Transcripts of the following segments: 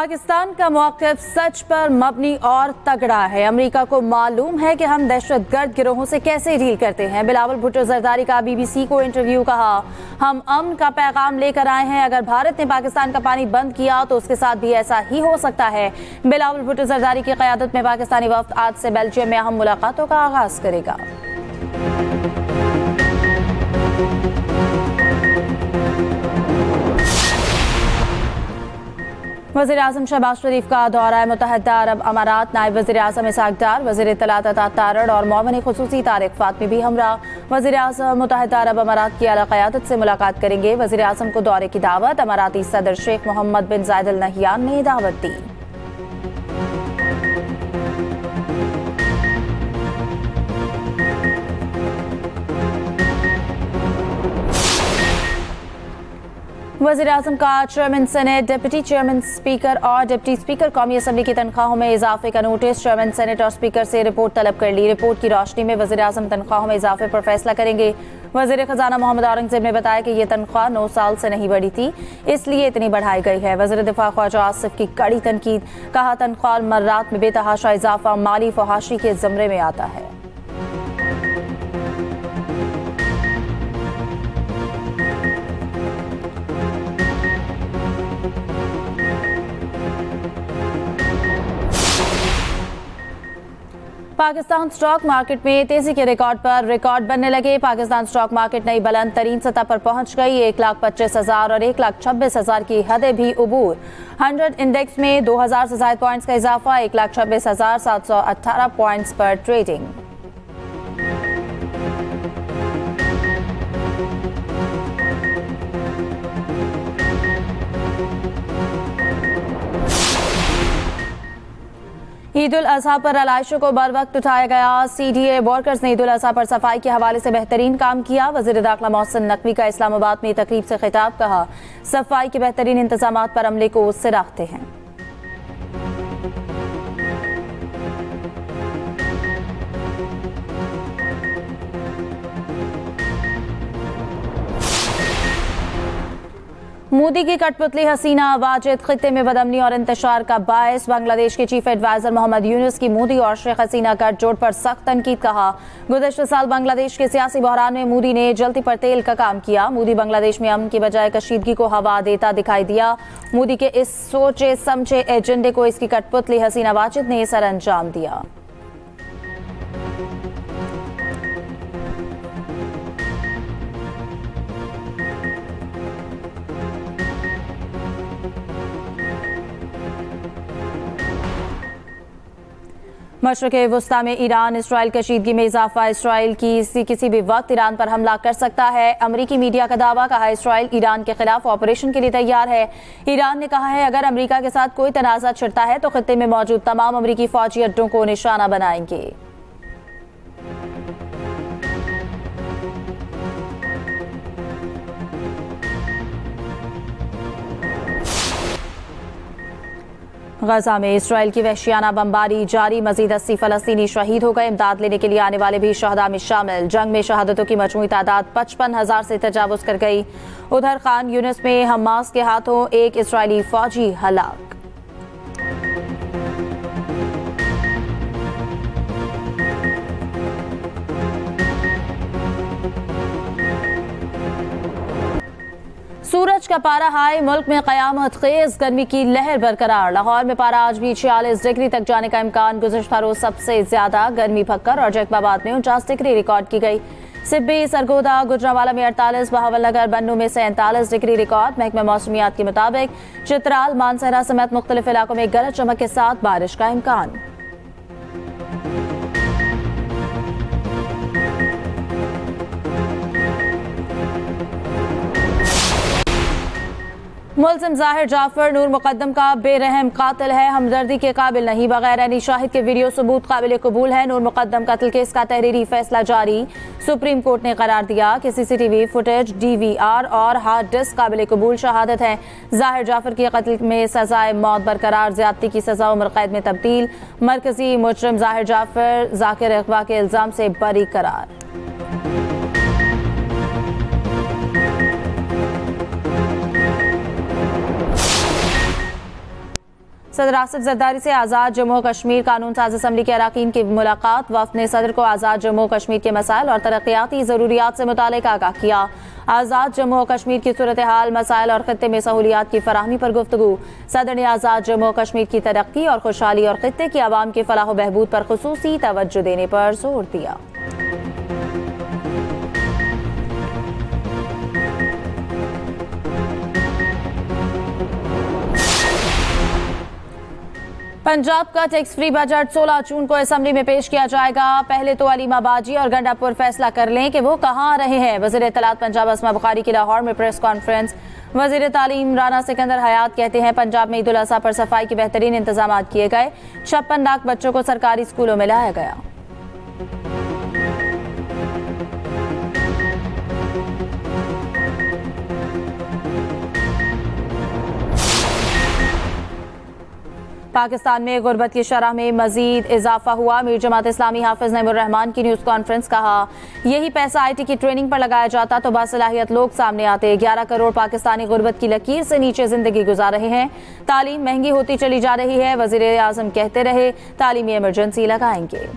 पाकिस्तान का मौक़िफ़ सच पर मबनी और तगड़ा है। अमेरिका को मालूम है कि हम दहशतगर्द गिरोहों से कैसे डील करते हैं। बिलावल भुट्टो जरदारी का BBC को इंटरव्यू। कहा, हम अमन का पैगाम लेकर आए हैं। अगर भारत ने पाकिस्तान का पानी बंद किया तो उसके साथ भी ऐसा ही हो सकता है। बिलावल भुट्टो जरदारी की क़यादत में पाकिस्तानी वफ़द आज से बेल्जियम में अहम मुलाकातों का आगाज़ करेगा। वज़ीर आज़म शहबाज शरीफ का दौरा मुत्तहदा अरब अमारात। नायब वज़ीर आज़म इसाक डार, वज़ीर इत्तलात अता तारड़ और मौमन ख़ुसूसी तारिक फ़ातमी भी हमरा। वज़ीर आज़म मुत्तहदा अरब अमारात की आला क़यादत से मुलाकात करेंगे। वज़ीर आज़म को दौरे की दावत अमाराती सदर शेख मोहम्मद बिन ज़ायद अल नहयान ने दावत दी। वज़ीर आज़म का chairman senate, deputy chairman speaker और डिप्टी स्पीकर कौमी असम्बली की तनख्वाहों में इजाफे का नोटिस। चेयरमैन सेनेट और स्पीकर से रिपोर्ट तलब कर ली। रिपोर्ट की रोशनी में वज़ीर आज़म तनख्वाहों में इजाफे पर फैसला करेंगे। वज़ीर ख़जाना मोहम्मद औरंगज़ेब ने बताया कि ये तनख्वाह 9 साल से नहीं बढ़ी थी, इसलिए इतनी बढ़ाई गई है। वज़ीर दिफा ख्वाजा आसिफ की कड़ी तनकीद। कहा, तनख्वाह मर्रात में बेतहाशा इजाफा माली फहाशी के ज़मरे में आता है। पाकिस्तान स्टॉक मार्केट में तेजी के रिकॉर्ड पर रिकॉर्ड बनने लगे। पाकिस्तान स्टॉक मार्केट नई बुलंद तरीन सतह पर पहुंच गई। 1,25,000 और 1,26,000 की हदें भी उबूर। 100 इंडेक्स में 2,000 से ज़ायद पॉइंट्स का इजाफा। 1,26,718 पॉइंट्स पर ट्रेडिंग। ईद उल अजहा पर आलाइशों को बर वक्त उठाया गया। CDA वर्कर्स ने ईद उल अजहा पर सफाई के हवाले से बेहतरीन काम किया। वज़ीर दाखिला मोहसिन नकवी का इस्लामाबाद में तकरीब से खिताब। कहा, सफाई के बेहतरीन इंतजामात पर अमले को सराहते हैं। मोदी की कठपुतली हसीना वाजिद खित्ते में बदअमनी और इंतशार का बायस। बांग्लादेश के चीफ एडवाइजर मोहम्मद यूनुस की मोदी और शेख हसीना गठजोड़ पर सख्त तनकीद। कहा, गुज़श्ता साल बांग्लादेश के सियासी बहरान में मोदी ने जलती पर तेल का काम किया। मोदी बांग्लादेश में अमन की बजाय कशीदगी को हवा देता दिखाई दिया। मोदी के इस सोचे समझे एजेंडे को इसकी कठपुतली हसीना वाजिद ने सर अंजाम दिया। मशरक़े वुस्ता में ईरान इसराइल कशीदगी में इजाफा। इसराइल किसी भी वक्त ईरान पर हमला कर सकता है। अमरीकी मीडिया का दावा। कहा, इसराइल ईरान के खिलाफ ऑपरेशन के लिए तैयार है। ईरान ने कहा है, अगर अमरीका के साथ कोई तनाज़ा छिड़ता है तो खित्ते में मौजूद तमाम अमरीकी फौजी अड्डों को निशाना बनाएंगे। गजा में इसराइल की वहशियाना बमबारी जारी। मजीद 80 फलस्तीनी शहीद हो गए। इमदाद लेने के लिए आने वाले भी शहदा में शामिल। जंग में शहादतों की मजमूई तादाद 55,000 से तजावुज कर गई। उधर खान यूनिस में हमास के हाथों एक इसराइली फौजी हलाक। सूरज का पारा हाई। मुल्क में कयामत खेज गर्मी की लहर बरकरार। लाहौर में पारा आज भी 46 डिग्री तक जाने का इम्कान। गुज़श्ता रोज सबसे ज्यादा गर्मी भक्कर और जैकबाबाद में 49 डिग्री रिकॉर्ड की गई। सिब्बी, सरगोदा, गुजरावाला में 48, बहावलनगर, बन्नू में 47 डिग्री रिकॉर्ड। महकमा मौसमियात के मुताबिक चित्राल, मानसहरा समेत मुख्तलिफ इलाकों में गरज चमक के साथ बारिश का इम्कान। मुल्ज़िम ज़ाहिर जाफर नूर मुक़द्दम का बेरहम कातिल है, हमदर्दी के काबिल नहीं। बगैर एनी शाहिद के वीडियो सबूत काबिल कबूल है। नूर मुक़द्दम कत्ल केस का तहरीरी फैसला जारी। सुप्रीम कोर्ट ने करार दिया कि CCTV फुटेज, DVR और हार्ड डिस्क काबिल कबूल शहादत है। ज़ाहिर जाफर की कत्ल में सजाए मौत बरकरार। ज़्यादती की सजा उम्र कैद में तब्दील। मरकजी मुजरिम ज़ाहिर जाफर ज़ाकिर अगवा के इल्ज़ाम से बरी करार। सदर आसिफ जरदारी से आज़ाद जम्मू कश्मीर कानून साज असम्बली के अरकान की मुलाकात। वफ्द ने सदर को आज़ाद जम्मू कश्मीर के मसाइल और तरक्याती ज़रूरियात से मुतालिक आगाह किया। आज़ाद जम्मू कश्मीर की सूरत हाल, मसाइल और खत्ते में सहूलियात की फराहमी पर गुफ्तगू। सदर ने आज़ाद जम्मू कश्मीर की तरक्की और खुशहाली और खत्ते की आवाम के फलाह व बहबूद पर खुसूसी तवज्जो देने पर जोर दिया। पंजाब का टैक्स फ्री बजट 16 जून को असेंबली में पेश किया जाएगा। पहले तो अलीम आबादी और गंडापुर फैसला कर लें कि वो कहां रहे हैं। वज़ीर इत्तलात पंजाब अस्मा बुखारी की लाहौर में प्रेस कॉन्फ्रेंस। वज़ीर तालीम राना सिकंदर हयात कहते हैं पंजाब में ईद उल अज़हा पर सफाई के बेहतरीन इंतजाम किए गए। 56 लाख बच्चों को सरकारी स्कूलों में लाया गया। पाकिस्तान में गुर्बत की शरह में मजीद इजाफा हुआ। मीर जमात इस्लामी हाफिज नईमुर रहमान की न्यूज़ कॉन्फ्रेंस। कहा, यही पैसा IT की ट्रेनिंग पर लगाया जाता तो बासलाहियत लोग सामने आते। 11 करोड़ पाकिस्तानी गुर्बत की लकीर से नीचे जिंदगी गुजार रहे हैं। तालीम महंगी होती चली जा रही है। वज़ीर आज़म कहते रहे तालीमी इमरजेंसी लगाएंगे।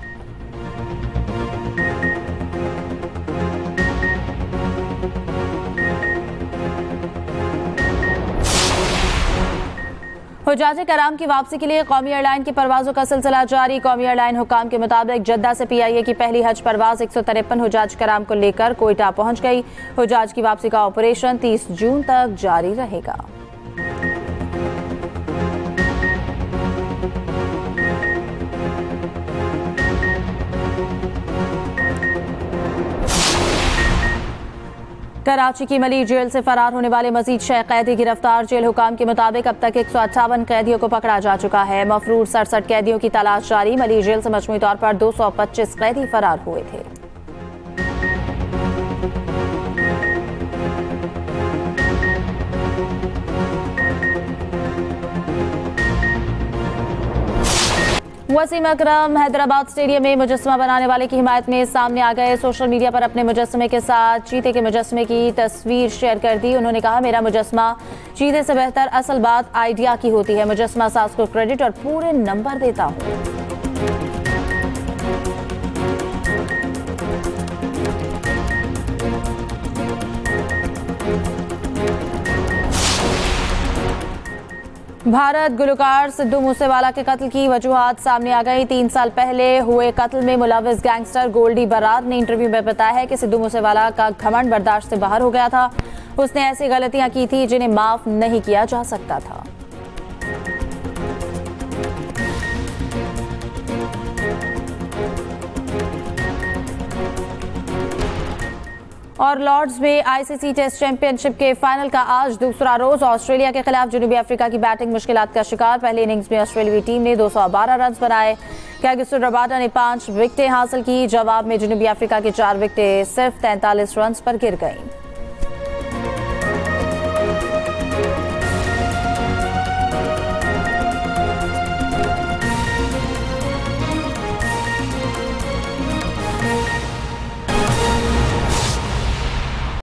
हुज्जाज कराम की वापसी के लिए कौमी एयरलाइन की परवाजों का सिलसिला जारी। कौमी एयरलाइन हुकाम के मुताबिक जद्दा से PIA की पहली हज परवाज 153 हुज्जाज कराम को लेकर कोयटा पहुंच गई। हुज्जाज की वापसी का ऑपरेशन 30 जून तक जारी रहेगा। कराची की मली जेल से फरार होने वाले मजीद 6 कैदी गिरफ्तार। जेल हुकाम के मुताबिक अब तक 158 कैदियों को पकड़ा जा चुका है। मफरूर 67 कैदियों की तलाश जारी। मली जेल से मजमूई तौर पर 225 कैदी फरार हुए थे। वसीम अकरम हैदराबाद स्टेडियम में मुजस्समा बनाने वाले की हिमायत में सामने आ गए। सोशल मीडिया पर अपने मुजस्समे के साथ चीते के मुजस्समे की तस्वीर शेयर कर दी। उन्होंने कहा, मेरा मुजस्समा चीते से बेहतर असल बात आइडिया की होती है। मुजस्समा साज को क्रेडिट और पूरे नंबर देता हूँ। भारत गुलकार सिद्धू मूसेवाला के कत्ल की वजूहात सामने आ गई। 3 साल पहले हुए कत्ल में मुलविस गैंगस्टर गोल्डी बरार ने इंटरव्यू में बताया है कि सिद्धू मूसेवाला का घमंड बर्दाश्त से बाहर हो गया था। उसने ऐसी गलतियां की थी जिन्हें माफ नहीं किया जा सकता था। और लॉर्ड्स में ICC टेस्ट चैंपियनशिप के फाइनल का आज दूसरा रोज। ऑस्ट्रेलिया के खिलाफ जनूबी अफ्रीका की बैटिंग मुश्किलात का शिकार। पहले इनिंग्स में ऑस्ट्रेलियाई टीम ने 212 रन बनाए। कैगिसो रबाडा ने 5 विकेटें हासिल की। जवाब में जनूबी अफ्रीका की 4 विकेटें सिर्फ 43 रन पर गिर गईं।